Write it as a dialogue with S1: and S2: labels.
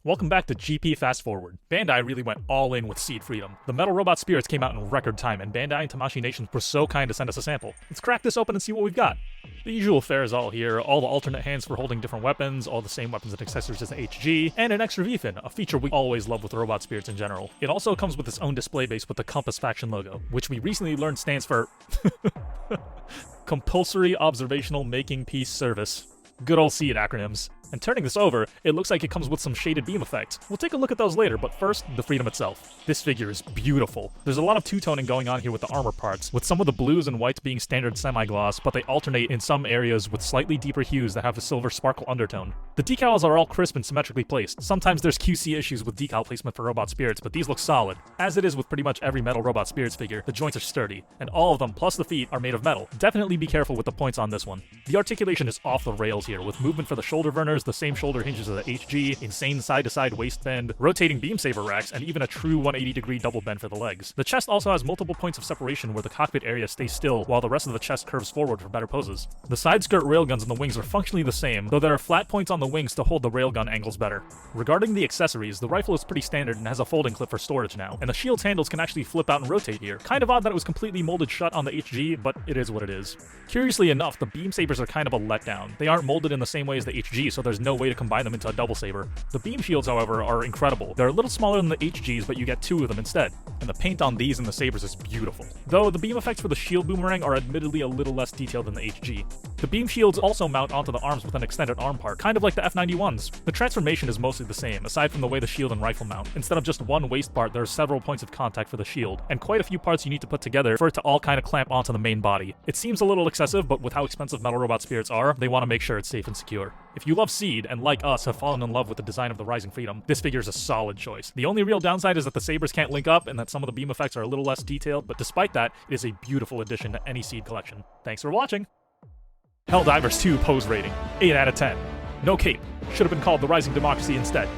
S1: Welcome back to GP Fast Forward. Bandai really went all in with Seed Freedom. The Metal Robot Spirits came out in record time, and Bandai and Tamashii Nations were so kind to send us a sample. Let's crack this open and see what we've got. The usual fare is all here, all the alternate hands for holding different weapons, all the same weapons and accessories as the HG, and an extra V-fin, a feature we always love with Robot Spirits in general. It also comes with its own display base with the Compass faction logo, which we recently learned stands for Compulsory Observational Making Peace Service. Good old Seed acronyms. And turning this over, it looks like it comes with some shaded beam effects. We'll take a look at those later, but first, the Freedom itself. This figure is beautiful. There's a lot of two-toning going on here with the armor parts, with some of the blues and whites being standard semi-gloss, but they alternate in some areas with slightly deeper hues that have a silver sparkle undertone. The decals are all crisp and symmetrically placed. Sometimes there's QC issues with decal placement for Robot Spirits, but these look solid. As it is with pretty much every metal Robot Spirits figure, the joints are sturdy, and all of them, plus the feet, are made of metal. Definitely be careful with the points on this one. The articulation is off the rails here, with movement for the shoulder verners, the same shoulder hinges of the HG, insane side-to-side waistband, rotating beam saber racks, and even a true 180-degree double bend for the legs. The chest also has multiple points of separation where the cockpit area stays still while the rest of the chest curves forward for better poses. The side skirt railguns on the wings are functionally the same, though there are flat points on the wings to hold the railgun angles better. Regarding the accessories, the rifle is pretty standard and has a folding clip for storage now, and the shield's handles can actually flip out and rotate here. Kind of odd that it was completely molded shut on the HG, but it is what it is. Curiously enough, the beam sabers are kind of a letdown. They aren't molded in the same way as the HG, so there's no way to combine them into a double saber. The beam shields, however, are incredible. They're a little smaller than the HGs, but you get two of them instead. And the paint on these and the sabers is beautiful. Though the beam effects for the shield boomerang are admittedly a little less detailed than the HG. The beam shields also mount onto the arms with an extended arm part, kind of like the F91s. The transformation is mostly the same, aside from the way the shield and rifle mount. Instead of just one waist part, there are several points of contact for the shield, and quite a few parts you need to put together for it to all kind of clamp onto the main body. It seems a little excessive, but with how expensive Metal Robot Spirits are, they want to make sure it's safe and secure. If you love Seed, and like us have fallen in love with the design of the Rising Freedom, this figure is a solid choice. The only real downside is that the sabers can't link up and that some of the beam effects are a little less detailed, but despite that, it is a beautiful addition to any Seed collection. Thanks for watching! Helldivers 2 pose rating, 8 out of 10. No cape. Should have been called the Rising Democracy instead.